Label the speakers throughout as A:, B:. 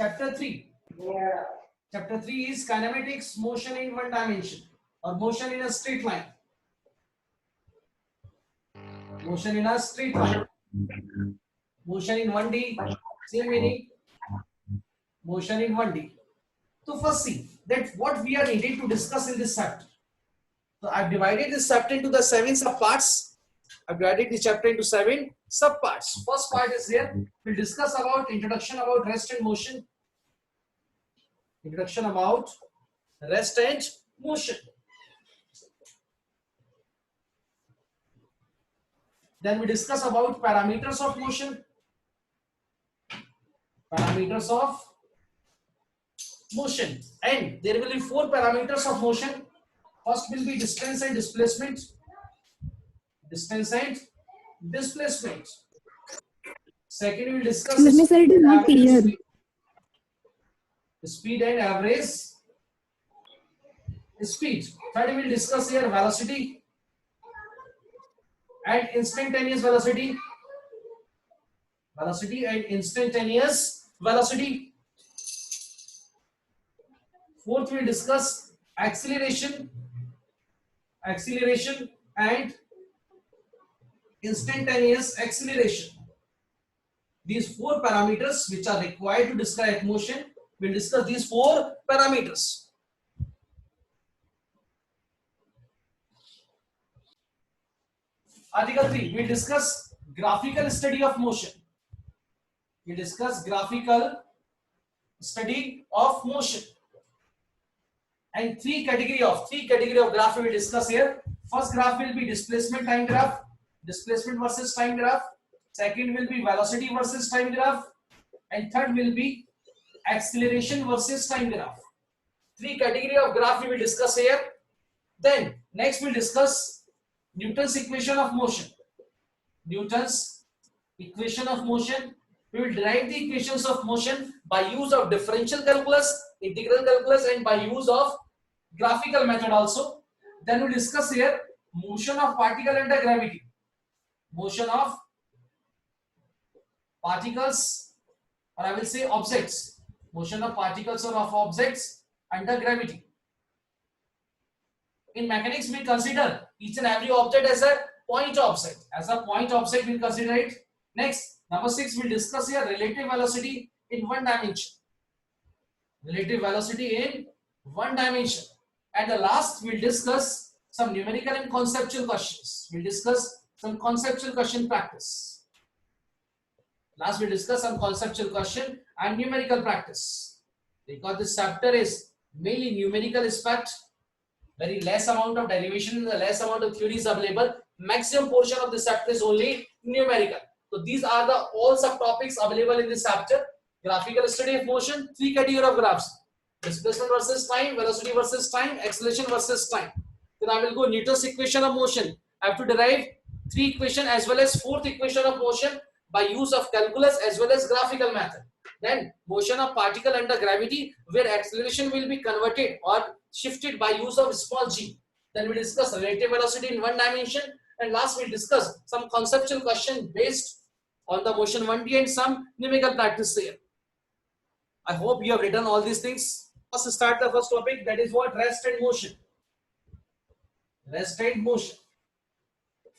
A: Chapter 3. Yeah. Chapter 3 is kinematics, motion in one dimension or motion in a straight line. Motion in a straight line. Motion in 1D, same meaning. Motion in 1D. So first see that what we are needed to discuss in this chapter. So I've divided this chapter into the 7 subparts. I've divided this chapter into 7 subparts. First part is here. We'll discuss about introduction about rest and motion. Introduction about rest and motion. Then we discuss about parameters of motion. Parameters of motion. And there will be 4 parameters of motion. First will be distance and displacement. Distance and displacement. Second, we will discuss
B: Excuse me, sir, it is not clear.
A: Speed and average speed. Third, we will discuss here velocity and instantaneous velocity. Velocity and instantaneous velocity. Fourth, we will discuss acceleration. Acceleration and instantaneous acceleration. These 4 parameters which are required to describe motion, we'll discuss these 4 parameters. Article 3, we'll discuss graphical study of motion. We'll discuss graphical study of motion. And three category of graph we will discuss here. First graph will be displacement time graph, displacement versus time graph. Second will be velocity versus time graph, and third will be acceleration versus time graph. 3 category of graph we will discuss here. Then next we'll discuss Newton's equation of motion. Newton's equation of motion. We will derive the equations of motion by use of differential calculus, integral calculus, and by use of graphical method also. Then we discuss here motion of particle under gravity. Motion of particles, or I will say objects. Motion of particles or of objects under gravity. In mechanics, we consider each and every object as a point object. As a point object, we consider it. Next, number 6, we'll discuss here relative velocity in one dimension. Relative velocity in one dimension. And the last, we'll discuss some numerical and conceptual questions. We'll discuss some conceptual question practice. Last, we'll discuss some conceptual question and numerical practice. Because this chapter is mainly numerical aspect, very less amount of derivation, less amount of theories available. Maximum portion of this chapter is only numerical. So these are the all subtopics available in this chapter. Graphical study of motion, 3 category of graphs. Displacement versus time, velocity versus time, acceleration versus time. Then I will go Newton's equation of motion. I have to derive 3 equation as well as 4th equation of motion by use of calculus as well as graphical method. Then motion of particle under gravity, where acceleration will be converted or shifted by use of small g. Then we discuss relative velocity in one dimension, and last we discuss some conceptual question based on the motion 1D and some numerical practice here. I hope you have written all these things. Let's start the first topic, that is what rest and motion. Rest and motion.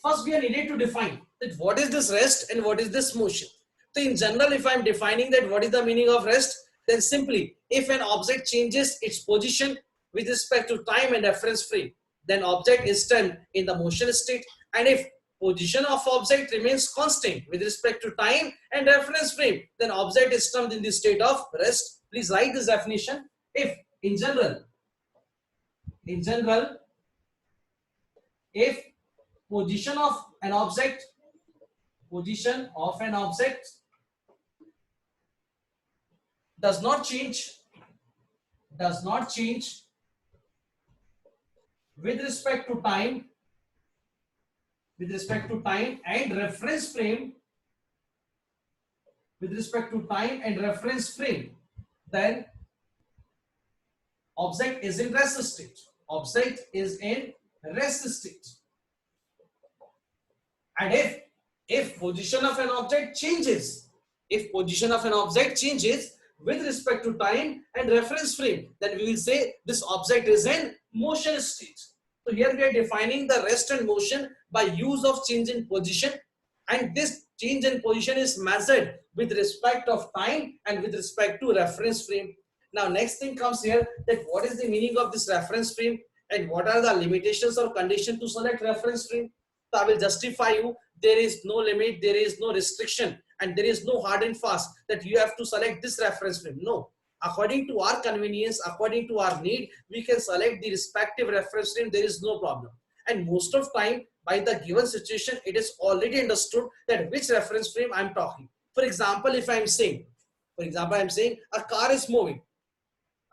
A: First, we are needed to define that what is this rest and what is this motion. So in general, if I am defining that what is the meaning of rest, then simply if an object changes its position with respect to time and reference frame, then object is termed in the motion state. And if position of object remains constant with respect to time and reference frame, then object is termed in the state of rest. Please write this definition. If in general, if position of an object does not change with respect to time and reference frame, then object is in rest state. And if position of an object changes, with respect to time and reference frame, then we will say this object is in motion state. So here we are defining the rest and motion by use of change in position, and this change in position is measured with respect of time and with respect to reference frame. Now next thing comes here, that what is the meaning of this reference frame and what are the limitations or condition to select reference frame. So I will justify you, there is no limit, there is no restriction, and there is no hard and fast that you have to select this reference frame. No, according to our convenience, according to our need, we can select the respective reference frame. There is no problem. And most of time, by the given situation, it is already understood that which reference frame I'm talking. For example, if I'm saying, a car is moving.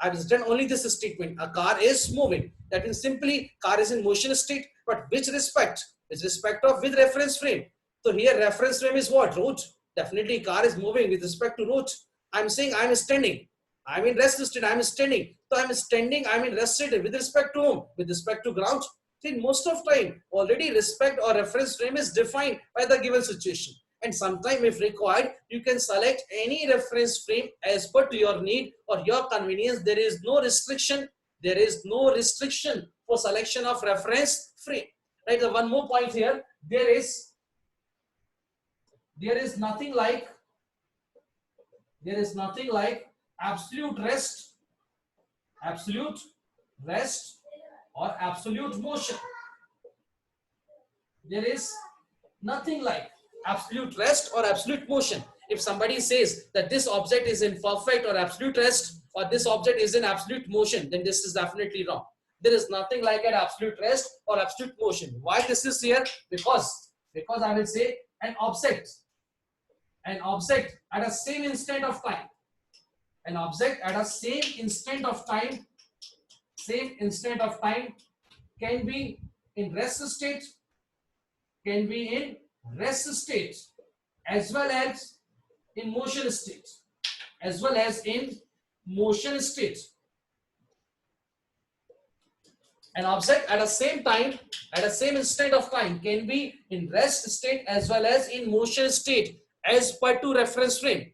A: I've written only this statement: a car is moving. That means simply car is in motion state, but which respect? With respect of with reference frame. So here reference frame is what? Route. Definitely car is moving with respect to route. I'm saying I'm standing. I'm in rest state. I'm standing. So I'm standing. I'm in rest state with respect to whom? With respect to ground. See, most of time already respect or reference frame is defined by the given situation. And sometime if required, you can select any reference frame as per to your need or your convenience. There is no restriction. There is no restriction for selection of reference frame. Right. So one more point here. There is nothing like absolute rest or absolute motion. There is nothing like absolute rest or absolute motion. If somebody says that this object is in perfect or absolute rest or this object is in absolute motion, then this is definitely wrong. There is nothing like an absolute rest or absolute motion. Why this is here? Because I will say an object at a same instant of time, can be in rest state, as well as in motion state, An object at a same instant of time can be in rest state as well as in motion state as per to reference frame,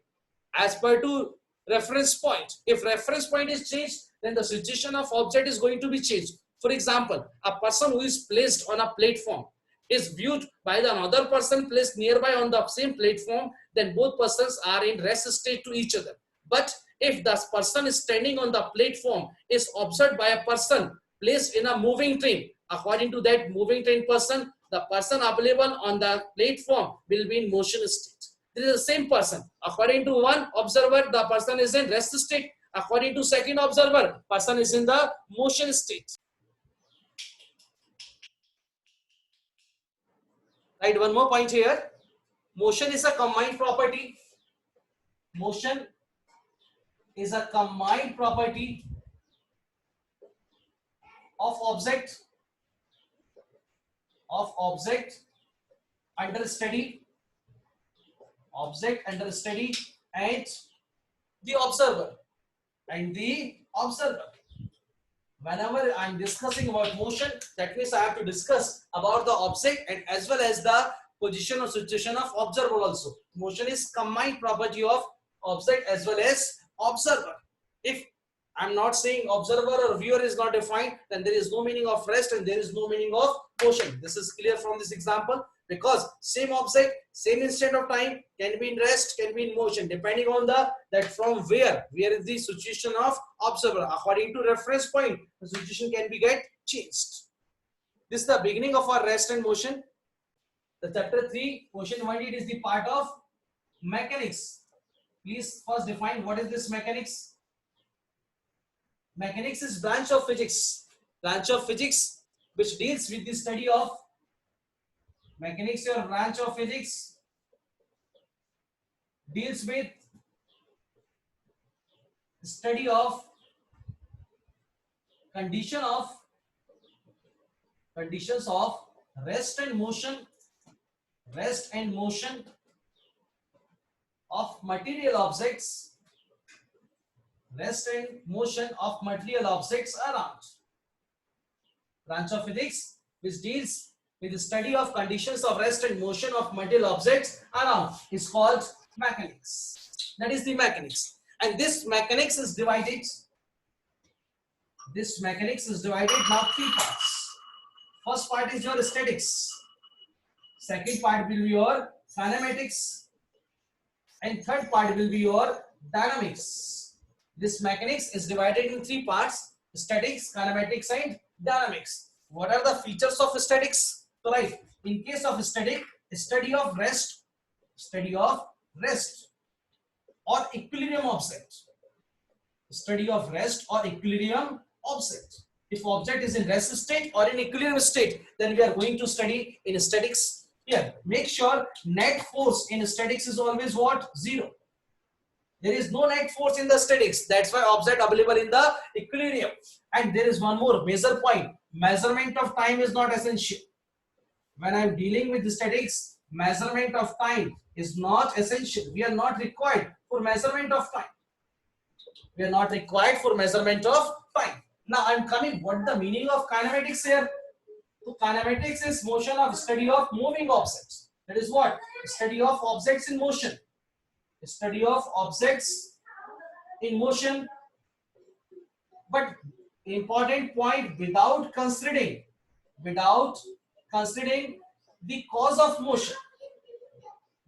A: as per to reference point. If reference point is changed, then the situation of object is going to be changed. For example, a person who is placed on a platform is viewed by the another person placed nearby on the same platform, then both persons are in rest state to each other. But if the person is standing on the platform is observed by a person placed in a moving train, according to that moving train person, the person available on the platform will be in motion state. This is the same person. According to one observer, the person is in rest state. According to second observer, person is in the motion state. Right, one more point here. Motion is a combined property. Motion is a combined property of object under study, and the observer. Whenever I am discussing about motion, that means I have to discuss about the object and as well as the position or situation of observer also. Motion is combined property of object as well as observer. If I'm not saying observer or viewer is not defined, then there is no meaning of rest and there is no meaning of motion. This is clear from this example, because same object, same instant of time can be in rest, can be in motion, depending on that from where is the situation of observer. According to reference point, the situation can be get changed. This is the beginning of our rest and motion. The chapter 3, question 1, it is the part of mechanics. Please first define what is this mechanics. Mechanics is branch of physics which deals with the study of mechanics. Your branch of physics deals with study of conditions of rest and motion of material objects. Rest and motion of material objects around. Branch of physics which deals with the study of conditions of rest and motion of material objects around is called mechanics. That is the mechanics. And this mechanics is divided. This mechanics is divided now three parts. First part is your statics. Second part will be your kinematics. And third part will be your dynamics. This mechanics is divided in three parts: statics, kinematics, and dynamics. What are the features of statics? So, right, in case of static, study of rest or equilibrium object. Study of rest or equilibrium object. If object is in rest state or in equilibrium state, then we are going to study in statics. Here, make sure net force in statics is always what? Zero. There is no net force in the statics. That's why object available in the equilibrium. And there is one more major point. Measurement of time is not essential. When I am dealing with the statics, measurement of time is not essential. We are not required for measurement of time. We are not required for measurement of time. Now I am coming. What the meaning of kinematics here? So kinematics is motion of study of moving objects. That is what? Study of objects in motion. Study of objects in motion. But important point, without considering the cause of motion.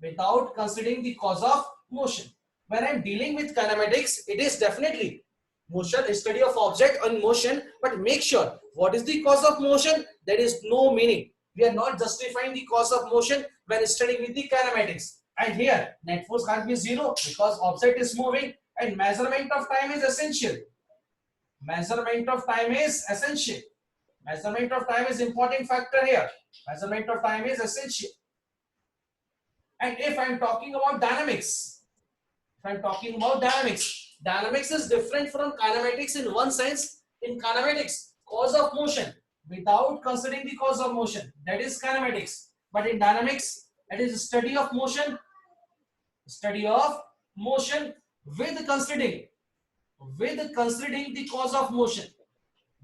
A: Without considering the cause of motion. When I am dealing with kinematics, it is definitely motion, study of object on motion, but make sure what is the cause of motion. There is no meaning. We are not justifying the cause of motion when studying with the kinematics. And here, net force can't be zero because object is moving, and measurement of time is essential. Measurement of time is essential. Measurement of time is important factor here. Measurement of time is essential. And if I am talking about dynamics, dynamics is different from kinematics in one sense. In kinematics, cause of motion without considering the cause of motion, that is kinematics. But in dynamics, it is study of motion with considering the cause of motion.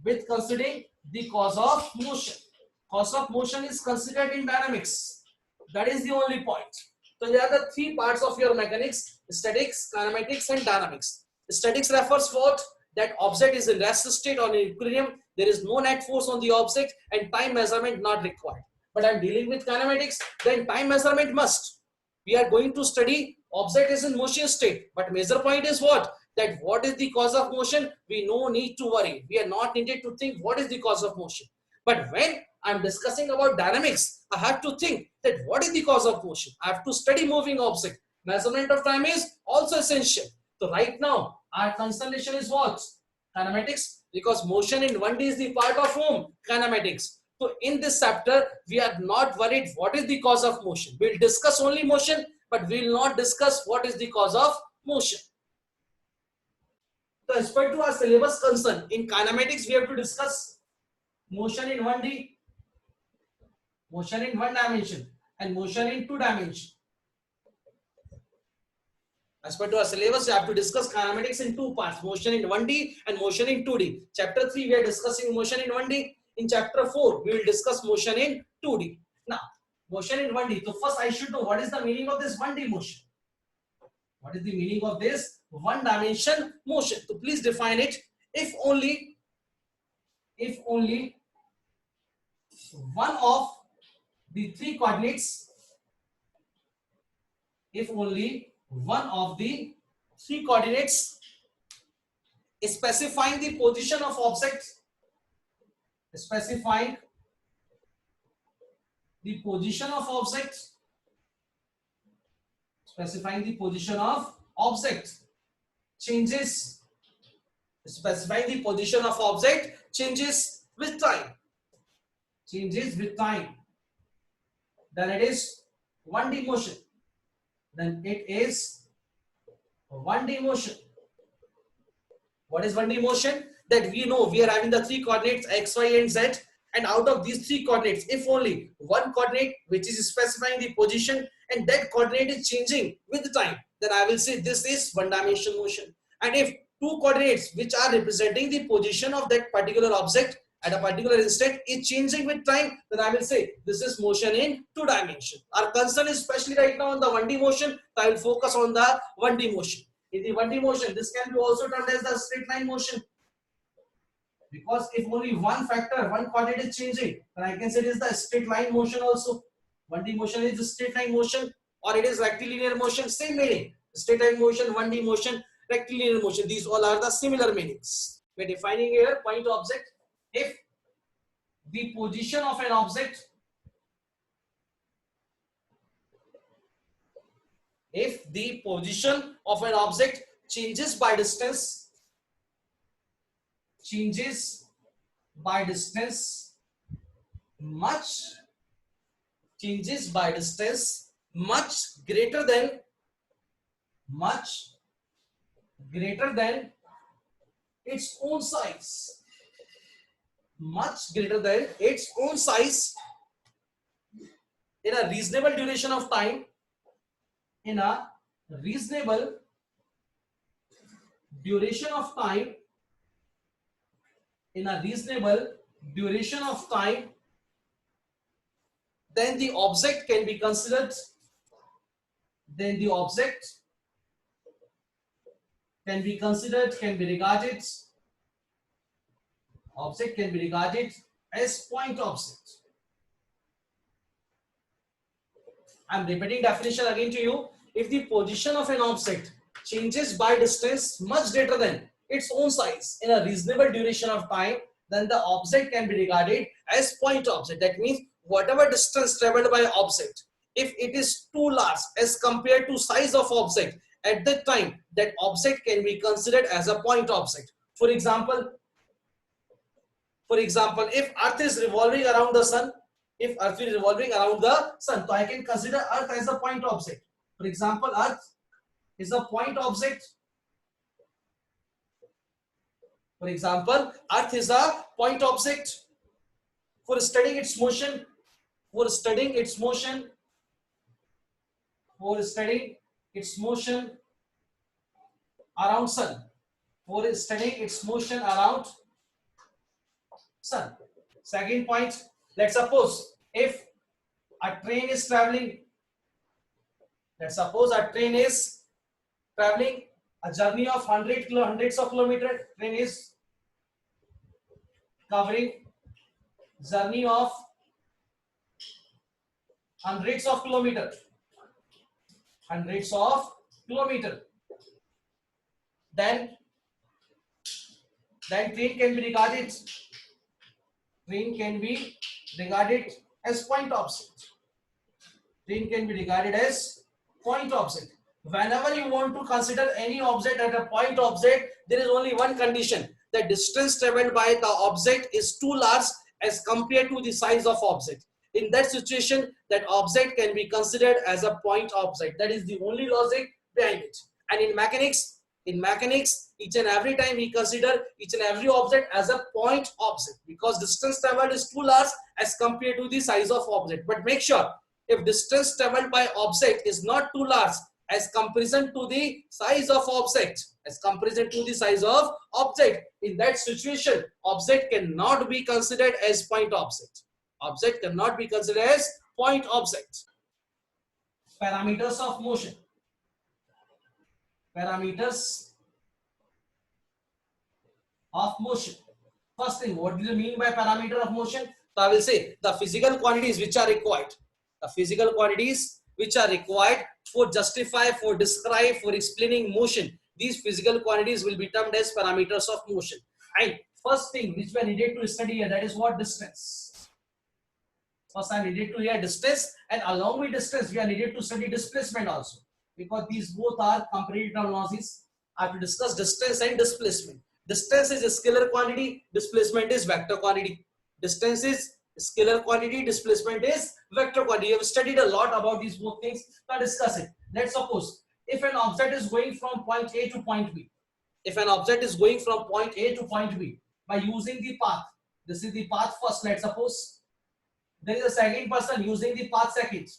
A: With considering the cause of motion. Cause of motion is considered in dynamics. That is the only point. So there are the three parts of your mechanics: statics, kinematics, and dynamics. Statics refers what? That object is in rest state or in equilibrium. There is no net force on the object and time measurement not required. But I am dealing with kinematics, then time measurement must. We are going to study object is in motion state, but major point is what? That what is the cause of motion? We no need to worry. We are not needed to think what is the cause of motion. But when I am discussing about dynamics, I have to think that what is the cause of motion. I have to study moving object. Measurement of time is also essential. So right now, our concentration is what? Kinematics, because motion in 1D is the part of whom? Kinematics. So in this chapter, we are not worried what is the cause of motion. We will discuss only motion, but we will not discuss what is the cause of motion. So as per to our syllabus concern, in kinematics, we have to discuss motion in 1D, motion in 1 dimension, and motion in 2 dimension. As per to our syllabus, we have to discuss kinematics in two parts: motion in 1D and motion in 2D. Chapter 3, we are discussing motion in 1D. In chapter 4, we will discuss motion in 2D. Now, motion in 1D. So first I should know what is the meaning of this 1D motion. What is the meaning of this one dimension motion? So please define it. If only one of the three coordinates, specifying the position of object, changes with time, then it is 1D motion. What is 1D motion? That we know we are having the three coordinates x, y, and z, and out of these three coordinates, if only one coordinate which is specifying the position and that coordinate is changing with time, then I will say this is one dimension motion. And if two coordinates which are representing the position of that particular object at a particular instant is changing with time, then I will say this is motion in 2 dimension. Our concern is especially right now on the 1D motion, so I will focus on the 1D motion. In the 1D motion, this can be also termed as the straight line motion. Because if only one factor, one quantity is changing, then I can say it is the straight line motion also. 1D motion is the straight line motion, or it is rectilinear motion, same meaning. Straight line motion, 1D motion, rectilinear motion, these all are the similar meanings. We are defining here point object. If the position of an object, if the position of an object changes by distance, much greater than its own size, in a reasonable duration of time, then the object can be considered, can be regarded as point object. I'm repeating definition again to you. If the position of an object changes by distance much greater than its own size in a reasonable duration of time, then the object can be regarded as point object. That means whatever distance traveled by object, if it is too large as compared to size of object, at that time that object can be considered as a point object. For example, if Earth is revolving around the sun, so I can consider Earth as a point object. For example, Earth is a point object. For studying its motion around sun. Second point, let's suppose if a train is traveling, a journey of hundreds of kilometers. Train is covering journey of hundreds of kilometers. Then train can be regarded as point object. Whenever you want to consider any object as a point object, there is only one condition: the distance traveled by the object is too large as compared to the size of object. In that situation, that object can be considered as a point object. That is the only logic behind it. And in mechanics, each and every time we consider each and every object as a point object, because distance traveled is too large as compared to the size of object. But make sure, if distance traveled by object is not too large as comparison to the size of object, in that situation, object cannot be considered as point object. Parameters of motion. First thing, what do you mean by parameter of motion? So I will say the physical quantities which are required. For justify, for describe, for explaining motion. These physical quantities will be termed as parameters of motion. And first thing which we are needed to study here, that is what? Distance. First I needed to hear distance, and along with distance we are needed to study displacement also, because these both are comparative terminologies. I have to discuss distance and displacement. Distance is a scalar quantity, displacement is vector quantity. Distance is scalar quantity, displacement is vector quantity. You have studied a lot about these both things. Now discuss it. Let's suppose if an object is going from point A to point B. By using the path. This is the path first. Let's suppose there is a second person using the path second,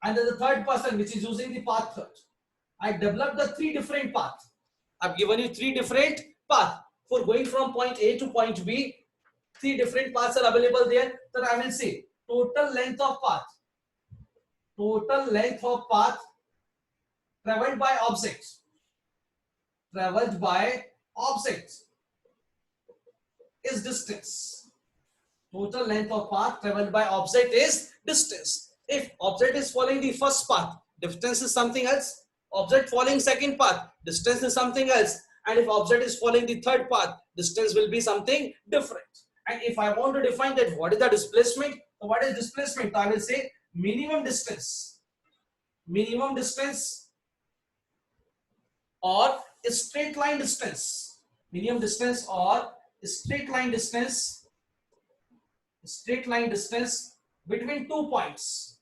A: and there is a third person which is using the path third. I developed the three different paths. I've given you three different paths for going from point A to point B. Three different paths are available there. So I will say total length of path traveled by objects. Traveled by objects is distance. Total length of path traveled by object is distance. If object is following the first path, distance is something else. Object following second path, distance is something else. And if object is following the third path, distance will be something different. And if I want to define that what is the displacement, so what is displacement? I will say minimum distance. Minimum distance or straight line distance. Minimum distance or straight line distance. Straight line distance between 2 points.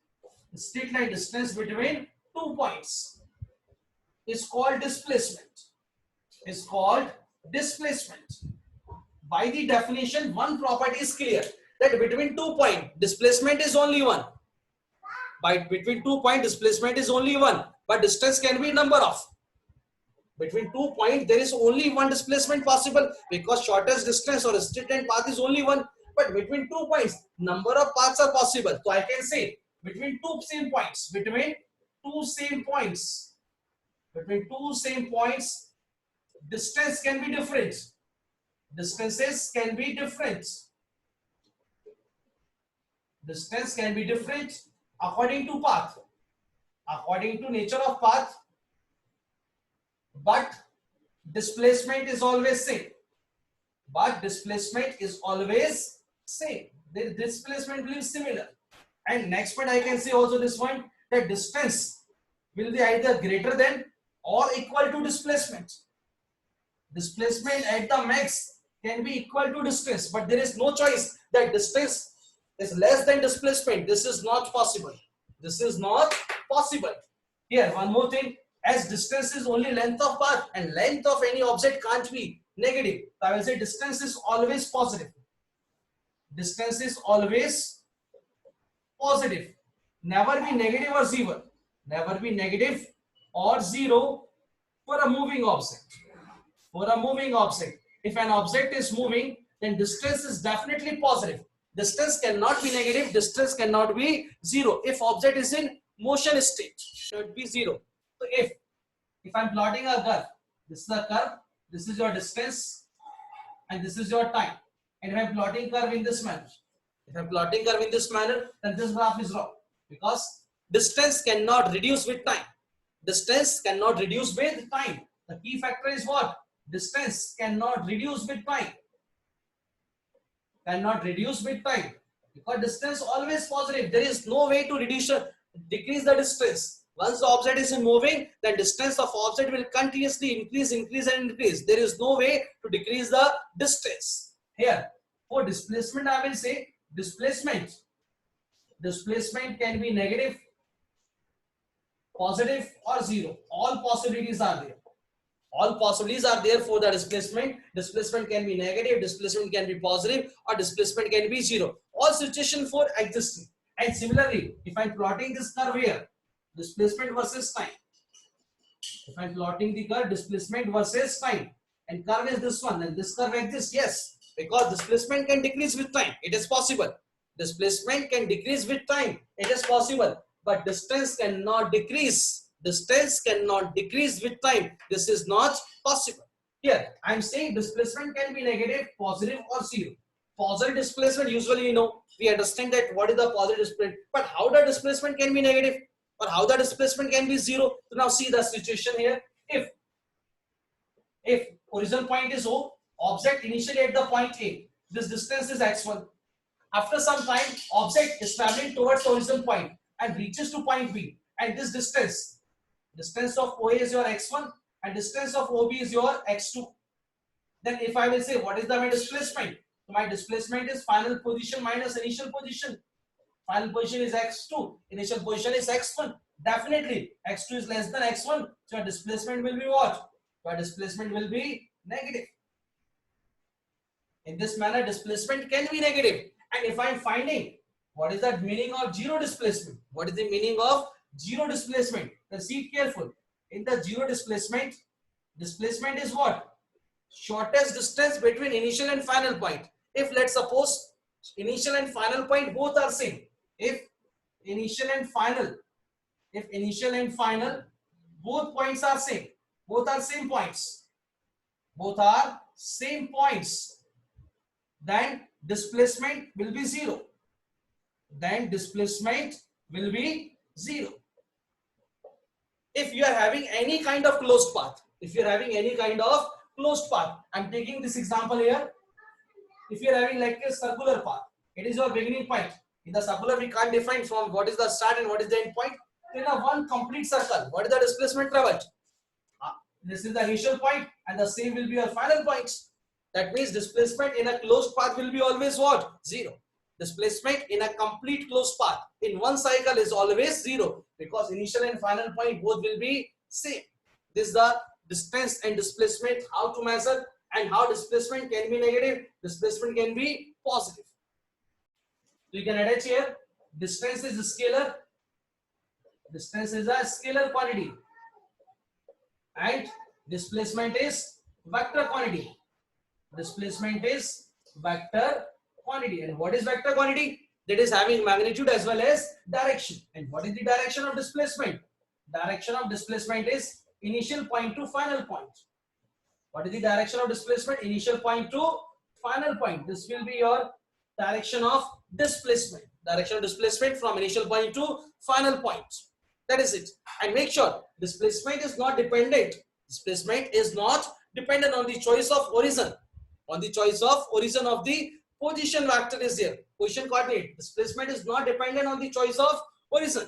A: Straight line distance between 2 points is called displacement. Is called displacement. By the definition, one property is clear that between 2 points, displacement is only one. Between 2 points, displacement is only one, but distance can be number of. Between 2 points, there is only one displacement possible because shortest distance or straight line path is only one. But between 2 points, number of paths are possible. So I can say between two same points, between two same points, distance can be different. Distances can be different. Distance can be different according to path, according to nature of path, but displacement is always same. But displacement is always same. The displacement will be similar. And next point I can say also this one, that distance will be either greater than or equal to displacement. Displacement at the max can be equal to distance, but there is no choice that distance is less than displacement. This is not possible. This is not possible. Here, one more thing, as distance is only length of path and length of any object can't be negative. So I will say distance is always positive. Distance is always positive. Never be negative or zero. Never be negative or zero for a moving object. For a moving object. If an object is moving, then distance is definitely positive. Distance cannot be negative. Distance cannot be zero. If object is in motion state, should be zero. So if I'm plotting a curve, this is a curve, this is your distance, and this is your time. And if I'm plotting curve in this manner, then this graph is wrong because distance cannot reduce with time. Distance cannot reduce with time. The key factor is what? Distance cannot reduce with time. Cannot reduce with time because distance always positive. There is no way to decrease the distance. Once the object is moving, then distance of object will continuously increase and increase. There is no way to decrease the distance. Here, for displacement, I will say displacement can be negative, positive or zero. All possibilities are there. All possibilities are there for the displacement. Displacement can be negative, displacement can be positive, or displacement can be zero. All situations for existing. And similarly, if I'm plotting this curve here, displacement versus time. If I'm plotting the curve, displacement versus time, and curve is this one, and this curve exists, yes, because displacement can decrease with time. It is possible. Displacement can decrease with time. It is possible, but distance cannot decrease. Distance cannot decrease with time. This is not possible. Here, I am saying displacement can be negative, positive, or zero. Positive displacement, usually we understand that what is the positive displacement, but how the displacement can be negative or how the displacement can be zero. So now see the situation here. If origin point is O, object initially at the point A, this distance is x1. After some time, object is traveling towards the origin point and reaches to point B, and this distance of OA is your x1 and distance of OB is your x2. Then if I will say what is my displacement? So my displacement is final position minus initial position. Final position is x2, initial position is x1. Definitely x2 is less than x1, so your displacement will be what? Your displacement will be negative. In this manner, displacement can be negative. And if I am finding what is the meaning of zero displacement, what is the meaning of zero displacement? Then see it careful. In the zero displacement, displacement is what? Shortest distance between initial and final point. If let's suppose initial and final point both are same. If initial and final both points are same, both are same points, both are same points, then displacement will be zero. Then displacement will be zero. If you are having any kind of closed path, if you are having any kind of closed path, I'm taking this example here. If you are having like a circular path, it is your beginning point. In the circular, we can't define from what is the start and what is the end point. In a one complete circle, what is the displacement traveled? This is the initial point, and the same will be your final point. That means displacement in a closed path will be always what? Zero. Displacement in a complete closed path in one cycle is always zero, because initial and final point both will be same. This is the distance and displacement, how to measure, and how displacement can be negative, displacement can be positive. So you can attach here, distance is a scalar, distance is a scalar quantity, and displacement is vector quantity. Displacement is vector quantity. And what is vector quantity? That is having magnitude as well as direction. And what is the direction of displacement? Direction of displacement is initial point to final point. What is the direction of displacement? Initial point to final point. This will be your direction of displacement. Direction of displacement from initial point to final point. That is it. And make sure displacement is not dependent. Displacement is not dependent on the choice of origin. On the choice of origin of the position vector is there. Position coordinate. Displacement is not dependent on the choice of origin.